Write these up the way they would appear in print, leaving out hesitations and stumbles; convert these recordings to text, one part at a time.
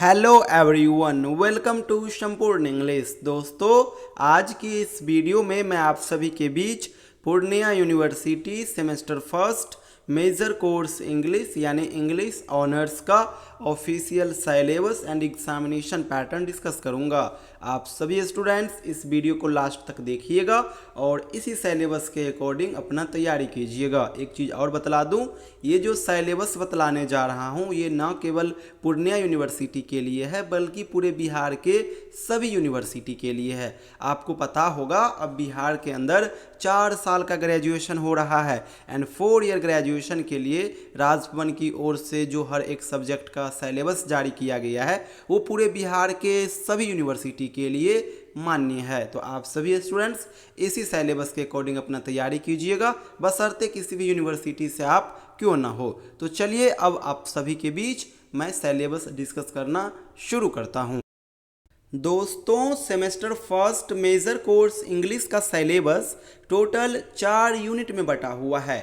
Hello everyone, welcome to संपूर्ण English. दोस्तों, आज की इस वीडियो में मैं आप सभी के बीच Purnia university semester first major course English यानी इंग्लिश ऑनर्स का official syllabus and examination pattern discuss करूंगा। आप सभी स्टूडेंट्स इस वीडियो को लास्ट तक देखिएगा और इसी सिलेबस के अकॉर्डिंग अपना तैयारी कीजिएगा। एक चीज़ और बतला दूं, ये जो सिलेबस बतलाने जा रहा हूं ये न केवल पूर्णिया यूनिवर्सिटी के लिए है बल्कि पूरे बिहार के सभी यूनिवर्सिटी के लिए है। आपको पता होगा अब बिहार के अंदर 4 साल का ग्रेजुएशन हो रहा है एंड 4 ईयर ग्रेजुएशन के लिए राजभवन की ओर से जो हर एक सब्जेक्ट का सिलेबस जारी किया गया है वो पूरे बिहार के सभी यूनिवर्सिटी के लिए मान्य है। तो आप सभी स्टूडेंट्स इसी सिलेबस के अकॉर्डिंग अपना तैयारी कीजिएगा, बशर्ते किसी भी यूनिवर्सिटी से आप क्यों ना हो। तो चलिए अब आप सभी के बीच मैं सिलेबस डिस्कस करना शुरू करता हूं। दोस्तों, semester first major course English का सिलेबस टोटल 4 यूनिट में बटा हुआ है।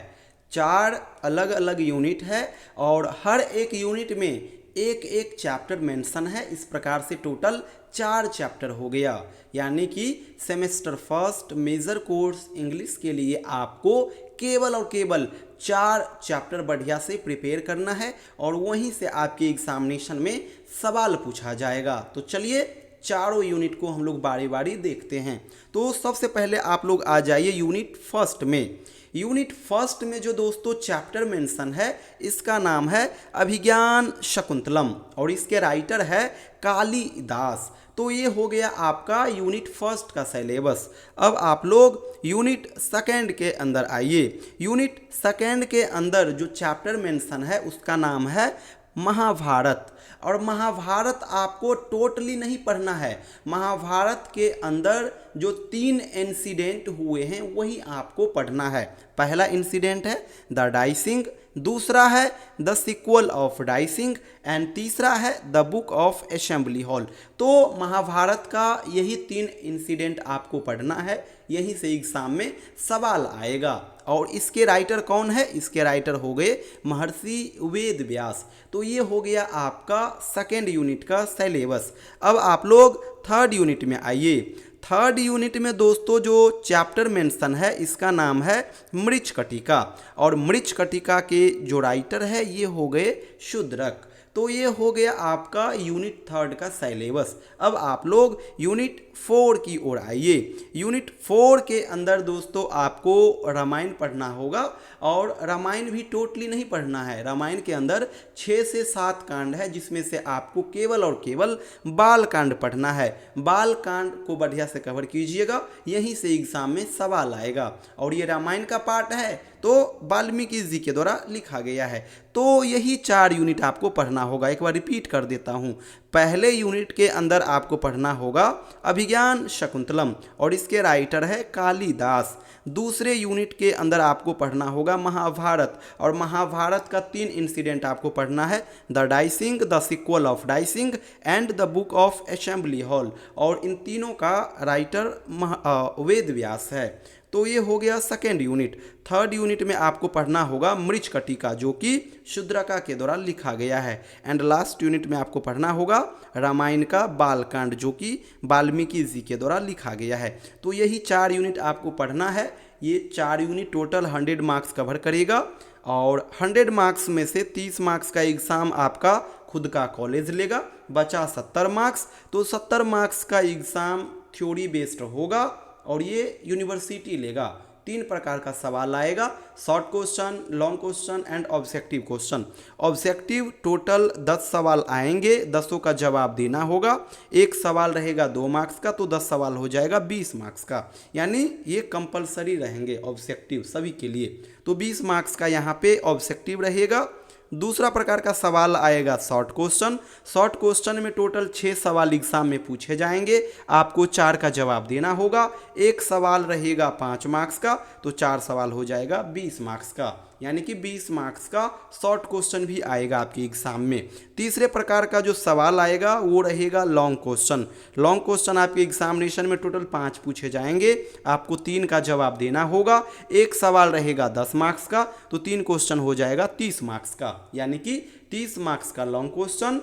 4 अलग अलग यूनिट है और हर एक यूनिट में एक एक चैप्टर मेंशन है। इस प्रकार से टोटल 4 चैप्टर हो गया, यानी कि semester first major course English के लिए आपको केवल और केवल 4 चैप्टर बढ़िया से प्रिपेयर करना है और वहीं से आपके एग्जामिनेशन में सवाल पूछा जाएगा। तो चलिए चारों यूनिट को हम लोग बारी बारी देखते हैं। तो सबसे पहले आप लोग आ जाइए यूनिट फर्स्ट में। यूनिट फर्स्ट में जो दोस्तों चैप्टर मेंशन है इसका नाम है अभिज्ञान शकुंतलम और इसके राइटर है कालिदास। तो ये हो गया आपका यूनिट फर्स्ट का सिलेबस। अब आप लोग यूनिट सेकंड के अंदर आइए। यूनिट सेकंड के अंदर जो चैप्टर मेंशन है उसका नाम है महाभारत। और महाभारत आपको टोटली नहीं पढ़ना है। महाभारत के अंदर जो 3 इंसिडेंट हुए हैं वही आपको पढ़ना है। पहला इंसिडेंट है द डाइसिंग, दूसरा है the sequel of dicing and तीसरा है the book of assembly hall. तो महाभारत का यही 3 इंसिडेंट आपको पढ़ना है, यहीं से एग्जाम में सवाल आएगा। और इसके राइटर कौन है? इसके राइटर हो गए महर्षि वेद व्यास। तो ये हो गया आपका सेकेंड यूनिट का सिलेबस। अब आप लोग थर्ड यूनिट में आइए। थर्ड यूनिट में दोस्तों जो चैप्टर मेंशन है इसका नाम है मृच्छकटिका और मृच्छकटिका के जो राइटर है ये हो गए शूद्रक। तो ये हो गया आपका यूनिट थर्ड का सिलेबस। अब आप लोग यूनिट 4 की ओर आइए। यूनिट 4 के अंदर दोस्तों आपको रामायण पढ़ना होगा और रामायण भी टोटली नहीं पढ़ना है। रामायण के अंदर 6 से 7 कांड है जिसमें से आपको केवल और केवल बाल कांड पढ़ना है। बाल कांड को बढ़िया से कवर कीजिएगा, यहीं से एग्जाम में सवाल आएगा। और ये रामायण का पार्ट है तो वाल्मीकि जी के द्वारा लिखा गया है। तो यही 4 यूनिट आपको पढ़ना होगा। एक बार रिपीट कर देता हूँ। पहले यूनिट के अंदर आपको पढ़ना होगा अभिज्ञान शकुंतलम और इसके राइटर है कालिदास। दूसरे यूनिट के अंदर आपको पढ़ना होगा महाभारत और महाभारत का 3 इंसिडेंट आपको पढ़ना है the dicing, the sequel of dicing and the book of assembly hall. और इन तीनों का राइटर वेद व्यास है। तो ये हो गया सेकेंड यूनिट। थर्ड यूनिट में आपको पढ़ना होगा मृच्छकटिका जो कि शूद्रका के द्वारा लिखा गया है। एंड लास्ट यूनिट में आपको पढ़ना होगा रामायण का बालकांड जो कि वाल्मीकि जी के द्वारा लिखा गया है। तो यही 4 यूनिट आपको पढ़ना है। ये 4 यूनिट टोटल 100 मार्क्स कवर करेगा और 100 मार्क्स में से 30 मार्क्स का एग्ज़ाम आपका खुद का कॉलेज लेगा, बचा 70 मार्क्स। तो 70 मार्क्स का एग्ज़ाम थ्योरी बेस्ड होगा और ये यूनिवर्सिटी लेगा। 3 प्रकार का सवाल आएगा, short question, long question and objective question. Objective total 10 सवाल आएंगे, 10 का जवाब देना होगा। एक सवाल रहेगा 2 मार्क्स का तो 10 सवाल हो जाएगा 20 मार्क्स का, यानी ये कंपलसरी रहेंगे ऑब्जेक्टिव सभी के लिए। तो 20 मार्क्स का यहाँ पे ऑब्जेक्टिव रहेगा। दूसरा प्रकार का सवाल आएगा शॉर्ट क्वेश्चन। शॉर्ट क्वेश्चन में टोटल 6 सवाल एग्जाम में पूछे जाएंगे, आपको 4 का जवाब देना होगा। एक सवाल रहेगा 5 मार्क्स का तो 4 सवाल हो जाएगा 20 मार्क्स का, यानी कि 20 मार्क्स का शॉर्ट क्वेश्चन भी आएगा आपके एग्जाम में। तीसरे प्रकार का जो सवाल आएगा वो रहेगा लॉन्ग क्वेश्चन। लॉन्ग क्वेश्चन आपके एग्जामिनेशन में टोटल 5 पूछे जाएंगे, आपको 3 का जवाब देना होगा। एक सवाल रहेगा 10 मार्क्स का तो 3 क्वेश्चन हो जाएगा 30 मार्क्स का, यानी कि 30 मार्क्स का लॉन्ग क्वेश्चन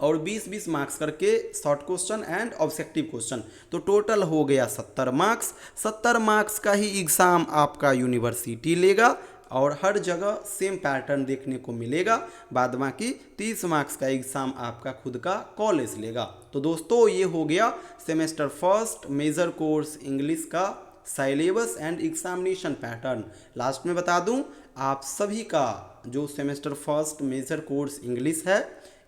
और 20-20 मार्क्स करके short question and objective question. तो टोटल हो गया 70 मार्क्स। 70 मार्क्स का ही एग्ज़ाम आपका यूनिवर्सिटी लेगा और हर जगह सेम पैटर्न देखने को मिलेगा। बाद बाकी 30 मार्क्स का एग्ज़ाम आपका खुद का कॉलेज लेगा। तो दोस्तों ये हो गया semester first major course English का syllabus and examination pattern. Last में बता दूं, आप सभी का जो semester first major course English है,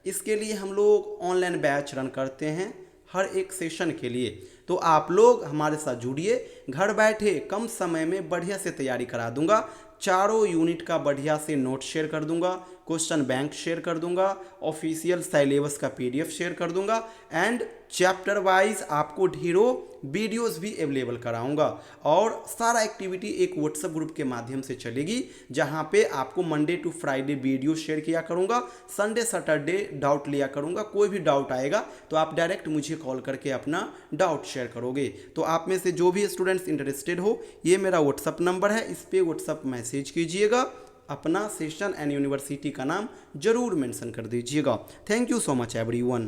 इसके लिए हम लोग ऑनलाइन बैच रन करते हैं हर एक सेशन के लिए। तो आप लोग हमारे साथ जुड़िए, घर बैठे कम समय में बढ़िया से तैयारी करा दूंगा। चारों यूनिट का बढ़िया से नोट शेयर कर दूंगा, क्वेश्चन बैंक शेयर कर दूंगा, ऑफिशियल सिलेबस का पीडीएफ शेयर कर दूंगा एंड चैप्टर वाइज आपको ढेरों वीडियोस भी अवेलेबल कराऊंगा। और सारा एक्टिविटी एक व्हाट्सएप ग्रुप के माध्यम से चलेगी, जहां पे आपको Monday to Friday video share किया करूंगा, संडे सैटरडे डाउट लिया करूंगा। कोई भी डाउट आएगा तो आप डायरेक्ट मुझे कॉल करके अपना डाउट शेयर करोगे। तो आप में से जो भी स्टूडेंट्स इंटरेस्टेड हो, ये मेरा व्हाट्सअप नंबर है, इस पर व्हाट्सअप मैसेज कीजिएगा, अपना सेशन एंड यूनिवर्सिटी का नाम जरूर मेंशन कर दीजिएगा। Thank you so much everyone.